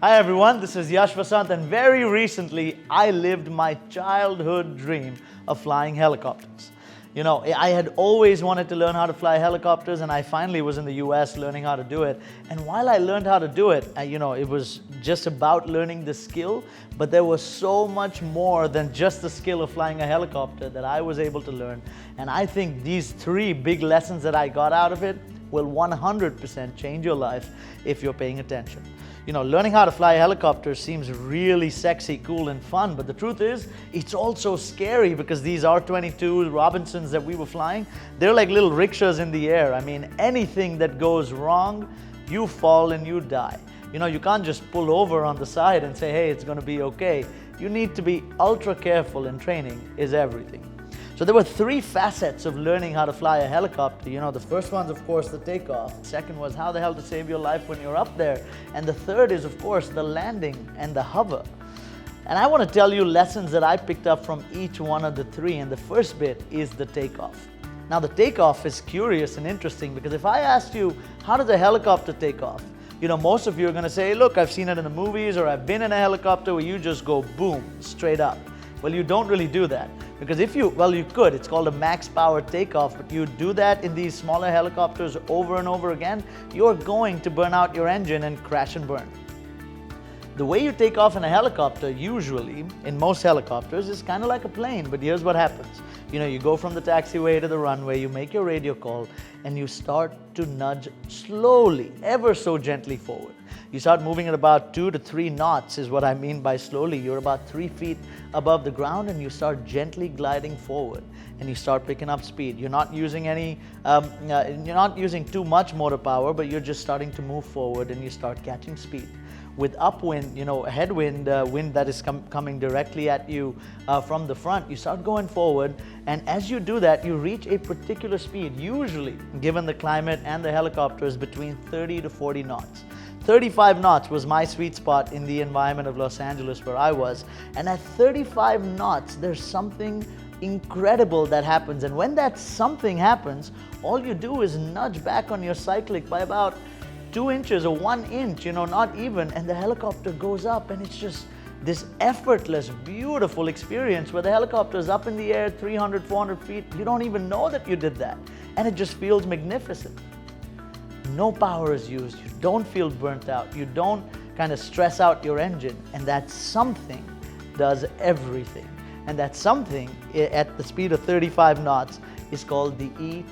Hi everyone, this is Yash Vasant, and very recently I lived my childhood dream of flying helicopters. You know, I had always wanted to learn how to fly helicopters, and I finally was in the US learning how to do it. And while I learned how to do it, it was just about learning the skill, but there was so much more than just the skill of flying a helicopter that I was able to learn. And I think these three big lessons that I got out of it will 100% change your life if you're paying attention. You know, learning how to fly a helicopter seems really sexy, cool, and fun, but the truth is, it's also scary because these R-22 Robinsons that we were flying, they're like little rickshaws in the air. I mean, anything that goes wrong, you fall and you die. You know, you can't just pull over on the side and say, hey, it's going to be okay. You need to be ultra careful, and training is everything. So there were three facets of learning how to fly a helicopter. You know, the first one's of course the takeoff. The second was how the hell to save your life when you're up there. And the third is of course the landing and the hover. And I want to tell you lessons that I picked up from each one of the three. And the first bit is the takeoff. Now the takeoff is curious and interesting because if I asked you, how does a helicopter take off? You know, most of you are going to say, look, I've seen it in the movies, or I've been in a helicopter where you just go boom, straight up. Well, you don't really do that. Because if you could, it's called a max power takeoff, but you do that in these smaller helicopters over and over again, you're going to burn out your engine and crash and burn. The way you take off in a helicopter, usually, in most helicopters, is kind of like a plane, but here's what happens. You know, you go from the taxiway to the runway, you make your radio call, and you start to nudge slowly, ever so gently forward. You start moving at about 2 to 3 knots is what I mean by slowly. You're about 3 feet above the ground and you start gently gliding forward and you start picking up speed. You're not using you're not using too much motor power, but you're just starting to move forward and you start catching speed. With upwind, you know, headwind, wind that is coming directly at you from the front, you start going forward, and as you do that, you reach a particular speed, usually, given the climate and the helicopters, between 30 to 40 knots. 35 knots was my sweet spot in the environment of Los Angeles where I was, and at 35 knots, there's something incredible that happens, and when that something happens, all you do is nudge back on your cyclic by about 2 inches or 1 inch, you know, not even, and the helicopter goes up, and it's just this effortless, beautiful experience where the helicopter is up in the air 300, 400 feet. You don't even know that you did that, and it just feels magnificent. No power is used, you don't feel burnt out, you don't kind of stress out your engine, and that something does everything. And that something at the speed of 35 knots is called the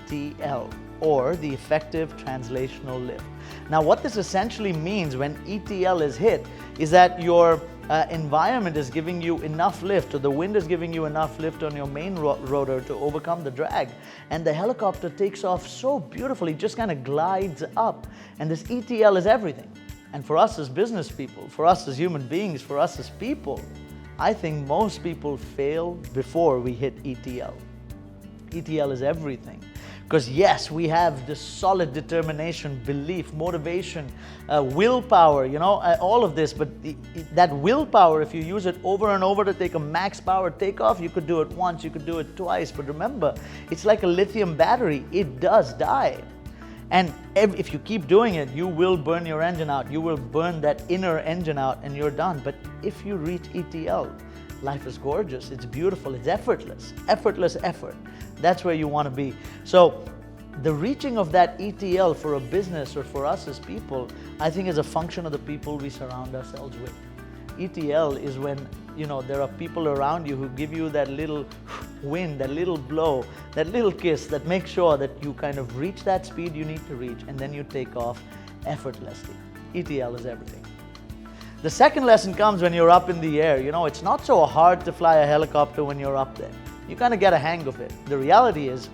ETL, or the effective translational lift. Now what this essentially means when ETL is hit is that your environment is giving you enough lift, or the wind is giving you enough lift on your main rotor to overcome the drag, and the helicopter takes off so beautifully, just kind of glides up, and this ETL is everything. And for us as business people, for us as human beings, for us as people, I think most people fail before we hit ETL. ETL is everything. Because yes, we have this solid determination, belief, motivation, willpower, you know, all of this, but that willpower, if you use it over and over to take a max power takeoff, you could do it once, you could do it twice, but remember, it's like a lithium battery, it does die. And if you keep doing it, you will burn your engine out, you will burn that inner engine out and you're done. But if you reach ETL, life is gorgeous, it's beautiful, it's effortless, effortless effort. That's where you want to be. So the reaching of that ETL for a business or for us as people, I think is a function of the people we surround ourselves with. ETL is when, you know, there are people around you who give you that little wind, that little blow, that little kiss that makes sure that you kind of reach that speed you need to reach, and then you take off effortlessly. ETL is everything. The second lesson comes when you're up in the air. You know, it's not so hard to fly a helicopter when you're up there. You kind of get a hang of it. The reality is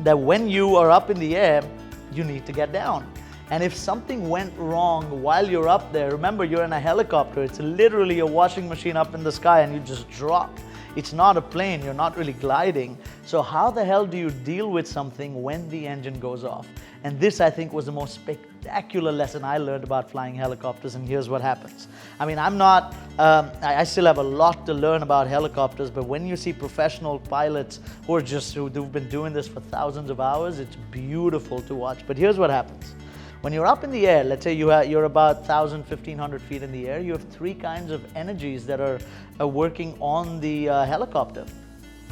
that when you are up in the air, you need to get down. And if something went wrong while you're up there, remember you're in a helicopter, it's literally a washing machine up in the sky and you just drop. It's not a plane, you're not really gliding. So how the hell do you deal with something when the engine goes off? And this, I think, was the most spectacular lesson I learned about flying helicopters, and here's what happens. I mean, I still have a lot to learn about helicopters, but when you see professional pilots who've been doing this for thousands of hours, it's beautiful to watch. But here's what happens. When you're up in the air, let's say you're about 1,000, 1,500 feet in the air, you have three kinds of energies that are working on the helicopter.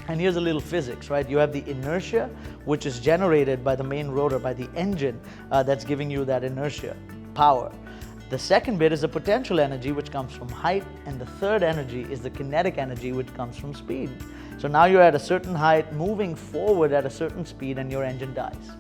And here's a little physics, right? You have the inertia, which is generated by the main rotor, by the engine that's giving you that inertia, power. The second bit is the potential energy, which comes from height, and the third energy is the kinetic energy, which comes from speed. So now you're at a certain height, moving forward at a certain speed, and your engine dies.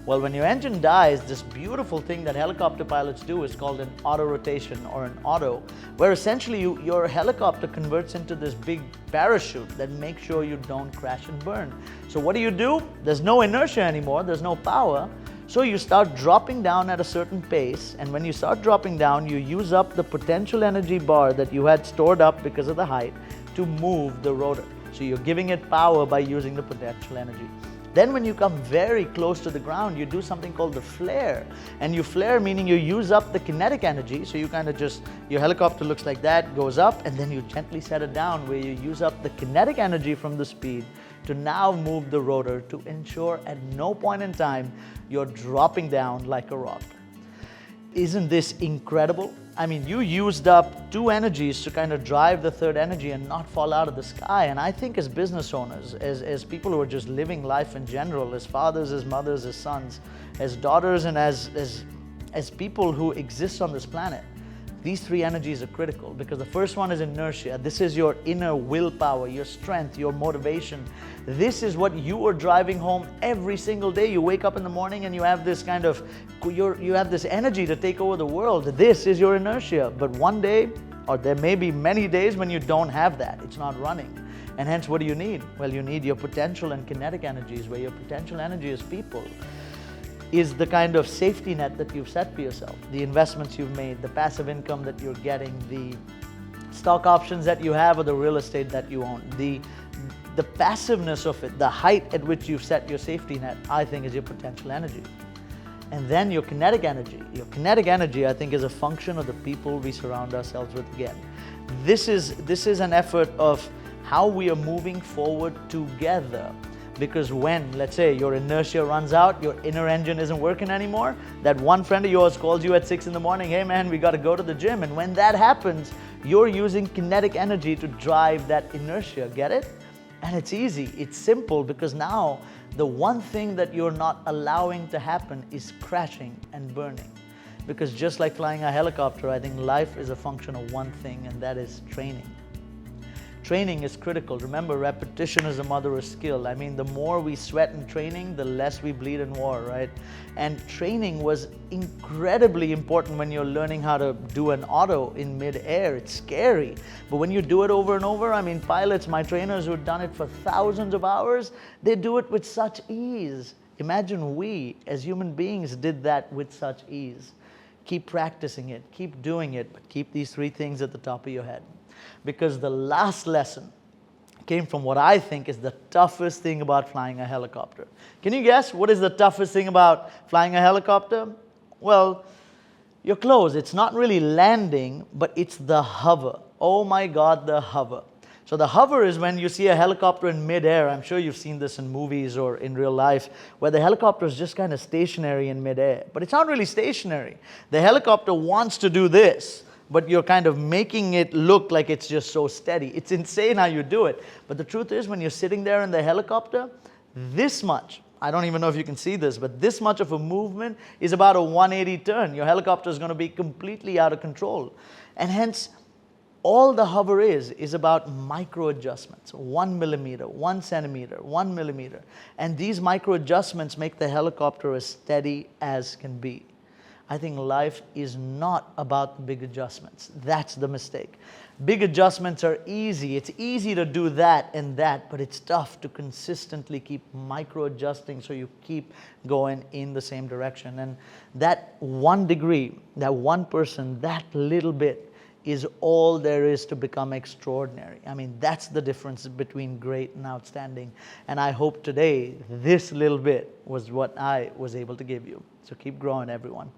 Well, when your engine dies, this beautiful thing that helicopter pilots do is called an auto rotation, or an auto, where essentially your helicopter converts into this big parachute that makes sure you don't crash and burn. So what do? There's no inertia anymore, there's no power. So you start dropping down at a certain pace, and when you start dropping down, you use up the potential energy bar that you had stored up because of the height to move the rotor. So you're giving it power by using the potential energy. Then when you come very close to the ground, you do something called the flare. And you flare meaning you use up the kinetic energy, so you kind of just, your helicopter looks like that, goes up, and then you gently set it down where you use up the kinetic energy from the speed to now move the rotor to ensure at no point in time you're dropping down like a rock. Isn't this incredible? I mean, you used up two energies to kind of drive the third energy and not fall out of the sky. And I think as business owners, as people who are just living life in general, as fathers, as mothers, as sons, as daughters, and as people who exist on this planet, these three energies are critical, because the first one is inertia. This is your inner willpower, your strength, your motivation. This is what you are driving home every single day. You wake up in the morning and you have this kind of, you have this energy to take over the world. This is your inertia. But one day, or there may be many days when you don't have that. It's not running. And hence, what do you need? Well, you need your potential and kinetic energies, where your potential energy is people, is the kind of safety net that you've set for yourself, the investments you've made, the passive income that you're getting, the stock options that you have, or the real estate that you own. The passiveness of it, the height at which you've set your safety net, I think is your potential energy. And then your kinetic energy. Your kinetic energy, I think, is a function of the people we surround ourselves with again. This is an effort of how we are moving forward together. Because when, let's say, your inertia runs out, your inner engine isn't working anymore, that one friend of yours calls you at 6 in the morning, hey man, we got to go to the gym. And when that happens, you're using kinetic energy to drive that inertia, get it? And it's easy, it's simple, because now the one thing that you're not allowing to happen is crashing and burning. Because just like flying a helicopter, I think life is a function of one thing, and that is training. Training is critical. Remember, repetition is the mother of skill. I mean, the more we sweat in training, the less we bleed in war, right? And training was incredibly important when you're learning how to do an auto in mid-air. It's scary. But when you do it over and over, I mean, pilots, my trainers who've done it for thousands of hours, they do it with such ease. Imagine we, as human beings, did that with such ease. Keep practicing it, keep doing it, but keep these three things at the top of your head. Because the last lesson came from what I think is the toughest thing about flying a helicopter. Can you guess what is the toughest thing about flying a helicopter? Well, you're close. It's not really landing, but it's the hover. Oh my God, the hover. So the hover is when you see a helicopter in midair. I'm sure you've seen this in movies or in real life, where the helicopter is just kind of stationary in midair. But it's not really stationary. The helicopter wants to do this, but you're kind of making it look like it's just so steady. It's insane how you do it. But the truth is, when you're sitting there in the helicopter, this much, I don't even know if you can see this, but this much of a movement is about a 180 turn. Your helicopter is going to be completely out of control. And hence, all the hover is about micro adjustments, 1 millimeter, 1 centimeter, 1 millimeter. And these micro adjustments make the helicopter as steady as can be. I think life is not about the big adjustments. That's the mistake. Big adjustments are easy. It's easy to do that and that, but it's tough to consistently keep micro adjusting so you keep going in the same direction. And that 1 degree, that 1%, that little bit is all there is to become extraordinary. I mean, that's the difference between great and outstanding. And I hope today this little bit was what I was able to give you. So keep growing, everyone.